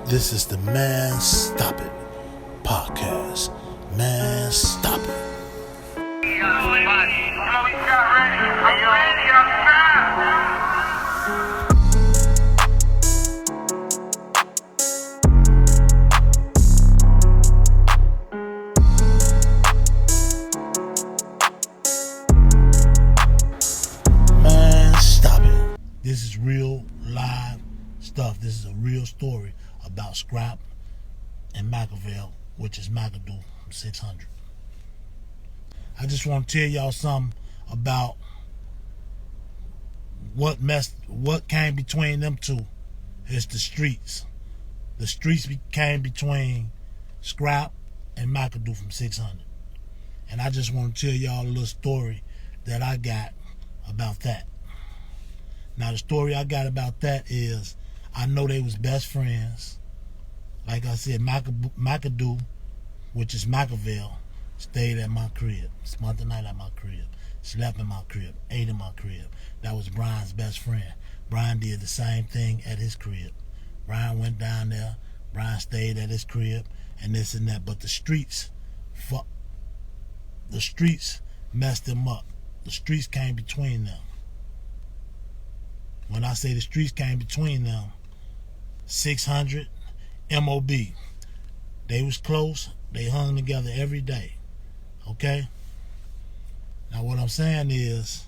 This is the Man Stop It podcast. Man Stop It. Man Stop It. This is real live stuff. This is a real story about Scrapp and Makadoo, which is Makadoo from 600. I just want to tell y'all something about what came between them two. It's the streets. The streets came between Scrapp and Makadoo from 600. And I just want to tell y'all a little story that I got about that. Now the story I got about that is I know they was best friends. Like I said, Makadoo, which is Makaville, stayed at my crib, spent the night at my crib, slept in my crib, ate in my crib. That was Brian's best friend. Brian did the same thing at his crib. Brian went down there, Brian stayed at his crib, and this and that. But the streets messed them up. The streets came between them. When I say the streets came between them, 600, MOB. They was close. They hung together every day. Okay? Now what I'm saying is,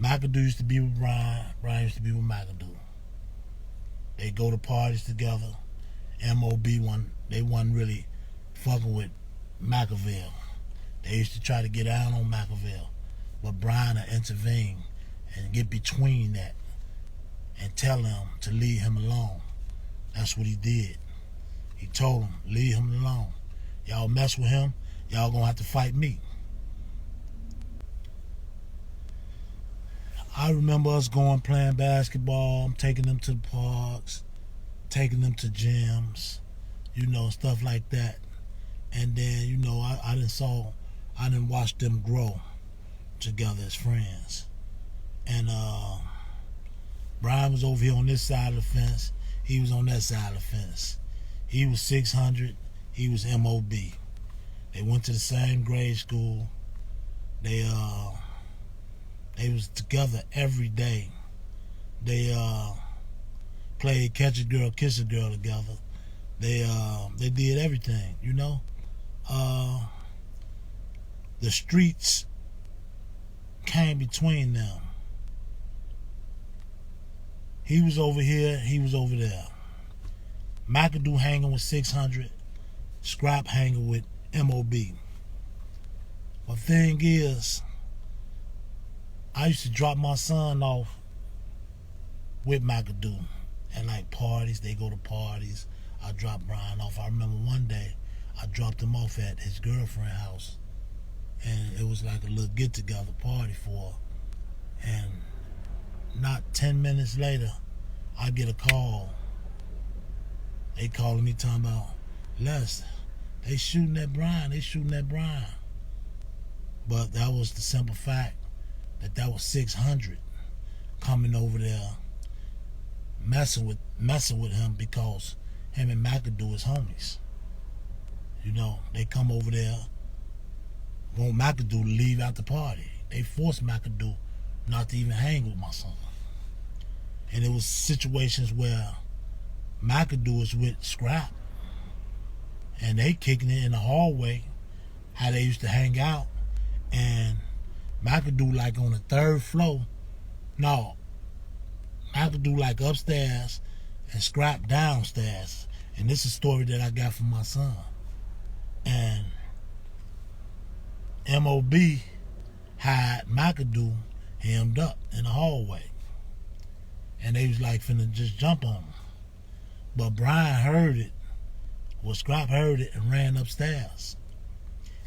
Makadoo used to be with Brian. Brian used to be with Makadoo. They go to parties together. MOB they wasn't really fucking with Makaville. They used to try to get out on Makaville. But Brian would intervene and get between that and tell them to leave him alone. That's what he did. He told them, leave him alone. Y'all mess with him, y'all gonna have to fight me. I remember us going playing basketball, taking them to the parks, taking them to gyms, stuff like that. And then, I didn't watch them grow together as friends. And Brian was over here on this side of the fence. He was on that side of the fence. He was 600. He was MOB. They went to the same grade school. They was together every day. They played catch a girl, kiss a girl together. They did everything, The streets came between them. He was over here, he was over there. Makadoo hanging with 600, Scrapp hanging with MOB. But thing is, I used to drop my son off with Makadoo at like parties. They go to parties. I drop Brian off. I remember one day I dropped him off at his girlfriend's house, and it was like a little get-together party for her. And not 10 minutes later, I get a call. They calling me talking about, Les, they shooting at Brian. But that was the simple fact that was 600 coming over there messing with him, because him and Makadoo is homies. They come over there, want Makadoo to leave out the party. They forced Makadoo not to even hang with my son. And it was situations where Makadoo was with Scrapp, and they kicking it in the hallway, how they used to hang out, and Makadoo like on the third floor. No, Makadoo like upstairs and Scrapp downstairs. And this is a story that I got from my son. And MOB had Makadoo hemmed up in the hallway, and they was like finna just jump on him. But Brian heard it. Well, Scrapp heard it and ran upstairs.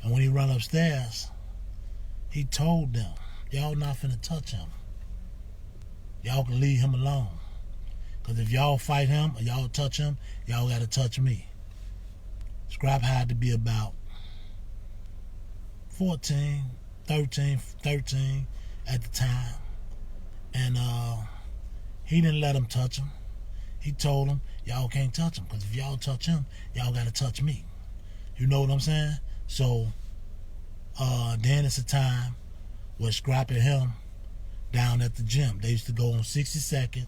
And when he ran upstairs, he told them, y'all not finna touch him. Y'all can leave him alone. Because if y'all fight him or y'all touch him, y'all gotta touch me. Scrapp had to be about 13 at the time. And he didn't let him touch him. He told him, y'all can't touch him. Because if y'all touch him, y'all got to touch me. You know what I'm saying? So, then it's a time where Scrapp and him down at the gym. They used to go on 62nd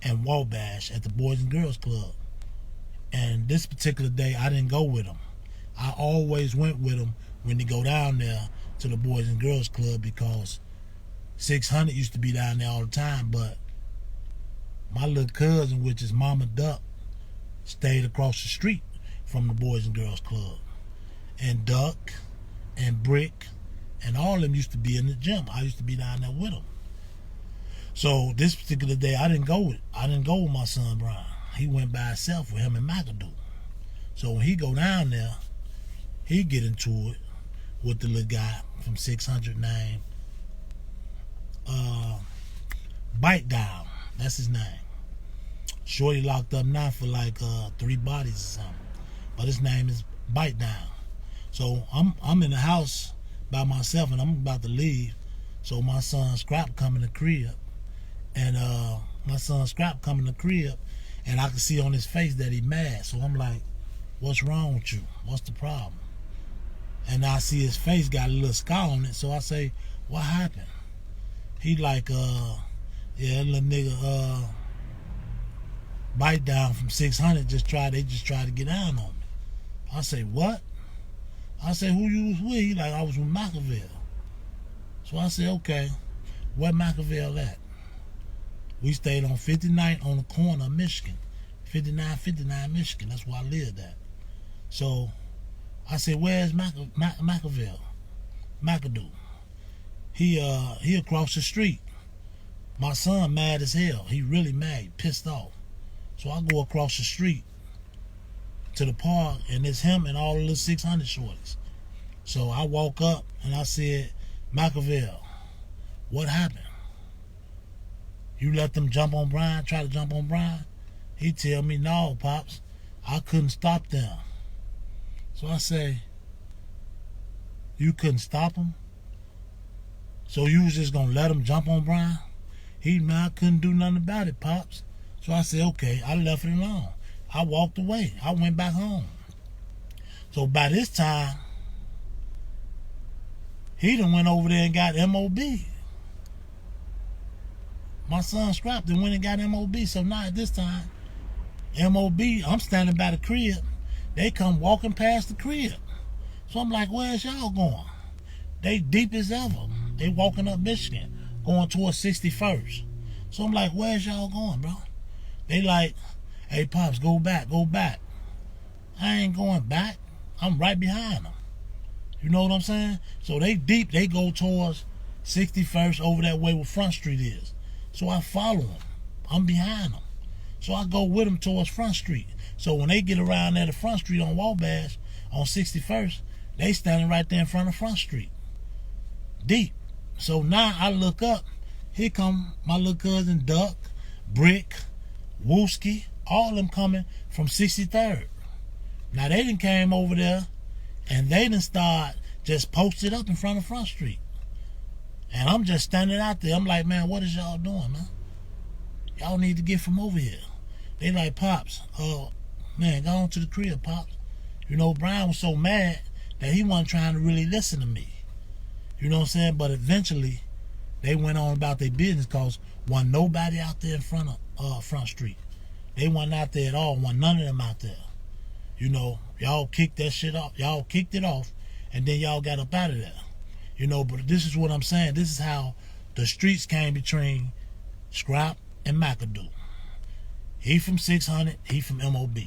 and Wabash at the Boys and Girls Club. And this particular day, I didn't go with them. I always went with them when they go down there to the Boys and Girls Club because 600 used to be down there all the time. But my little cousin, which is Mama Duck, stayed across the street from the Boys and Girls Club. And Duck and Brick and all of them used to be in the gym. I used to be down there with them. So this particular day, I didn't go with my son Brian. He went by himself with him and Makadoo. So when he go down there, he get into it with the little guy from 600 named Bite Down. That's his name. Shorty locked up now for like 3 bodies or something. But his name is Bite Down. So I'm in the house by myself and I'm about to leave. So my son Scrapp come in the crib. And and I can see on his face that he mad. So I'm like, what's wrong with you? What's the problem? And I see his face got a little scar on it. So I say, what happened? He like, yeah, little nigga, Bite Down from 600 they just tried to get down on me. I say, what? I say, who you was with? He like, I was with Machiavelli. So I say, okay, where Machiavelli at? We stayed on 59th on the corner of Michigan. 59 Michigan. That's where I lived at. So I said, where's Machiavelli? Makadoo. He across the street. My son mad as hell. He really mad, pissed off. So I go across the street to the park and it's him and all the little 600 shorties. So I walk up and I said, Machiavelli, what happened? You let them jump on Brian, try to jump on Brian? He tell me, no, Pops, I couldn't stop them. So I say, you couldn't stop them? So you was just gonna let them jump on Brian? I couldn't do nothing about it, Pops. So I said, okay, I left it alone. I walked away. I went back home. So by this time, he done went over there and got MOB. My son Scrapp done went and got MOB. So now at this time, MOB, I'm standing by the crib. They come walking past the crib. So I'm like, where's y'all going? They deep as ever. They walking up Michigan, going towards 61st. So I'm like, where's y'all going, bro? They like, hey, Pops, go back. I ain't going back. I'm right behind them. You know what I'm saying? So they deep. They go towards 61st over that way where Front Street is. So I follow them. I'm behind them. So I go with them towards Front Street. So when they get around there to Front Street on Wabash, on 61st, they standing right there in front of Front Street. Deep. So now I look up. Here come my little cousin Duck, Brick, Wooski, all of them coming from 63rd. Now they done came over there and they done start just posted up in front of Front Street. And I'm just standing out there. I'm like, man, what is y'all doing, man? Y'all need to get from over here. They like, Pops, man, go on to the crib, Pops. You know, Brian was so mad that he wasn't trying to really listen to me. You know what I'm saying? But eventually, they went on about their business because wasn't nobody out there in front of Front Street. They wasn't out there at all. Wasn't none of them out there. You know, y'all kicked that shit off. Y'all kicked it off, and then y'all got up out of there. You know, but this is what I'm saying. This is how the streets came between Scrapp and Makadoo. He from 600, he from MOB.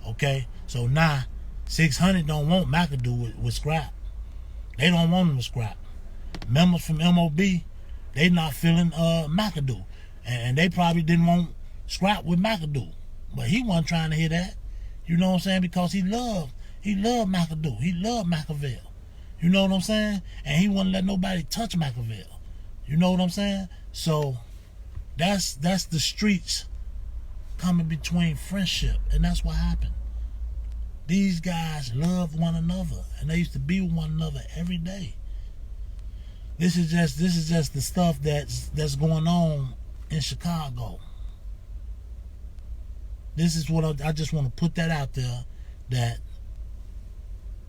Okay? So now, 600 don't want Makadoo with Scrapp. They don't want him with Scrapp. Members from MOB, they not feeling Makadoo. And they probably didn't want Scrapp with Makadoo. But he wasn't trying to hear that. You know what I'm saying? Because he loved Makadoo. He loved Machiavelli. You know what I'm saying? And he wouldn't let nobody touch Machiavelli. You know what I'm saying? So that's the streets coming between friendship, and that's what happened. These guys loved one another, and they used to be with one another every day. This is just the stuff that's going on in Chicago. This is what I just want to put that out there, that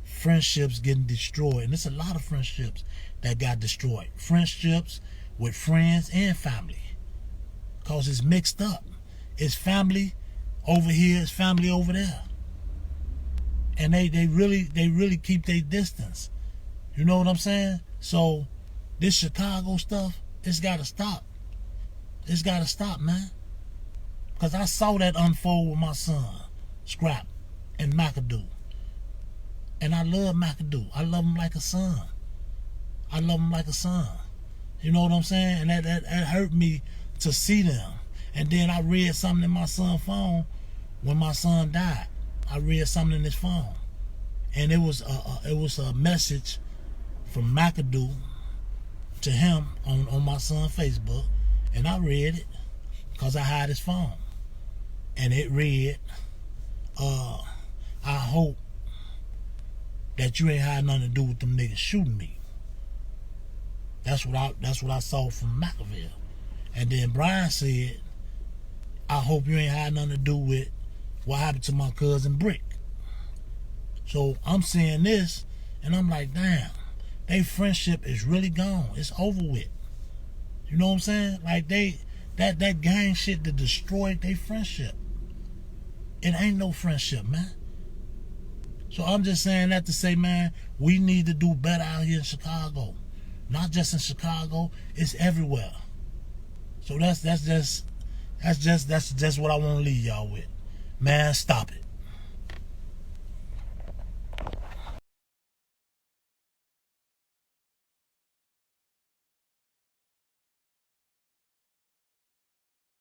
friendships getting destroyed. And there's a lot of friendships that got destroyed. Friendships with friends and family. Because it's mixed up. It's family over here, it's family over there. And they really keep their distance. You know what I'm saying? So this Chicago stuff, it's gotta stop. It's gotta stop, man. Because I saw that unfold with my son, Scrapp and Makadoo. And I love Makadoo. I love him like a son. I love him like a son. You know what I'm saying? And that hurt me to see them. And then I read something in my son's phone when my son died. I read something in his phone. And it was a message from Makadoo to him on my son's Facebook. And I read it because I had his phone. And it read, I hope that you ain't had nothing to do with them niggas shooting me. That's what I saw from Machiavelli. And then Brian said, I hope you ain't had nothing to do with what happened to my cousin Brick. So I'm seeing this, and I'm like, damn, their friendship is really gone. It's over with. You know what I'm saying? Like that gang shit that destroyed their friendship. It ain't no friendship, man. So I'm just saying that to say, man, we need to do better out here in Chicago. Not just in Chicago, it's everywhere. So that's just what I want to leave y'all with. Man, stop it.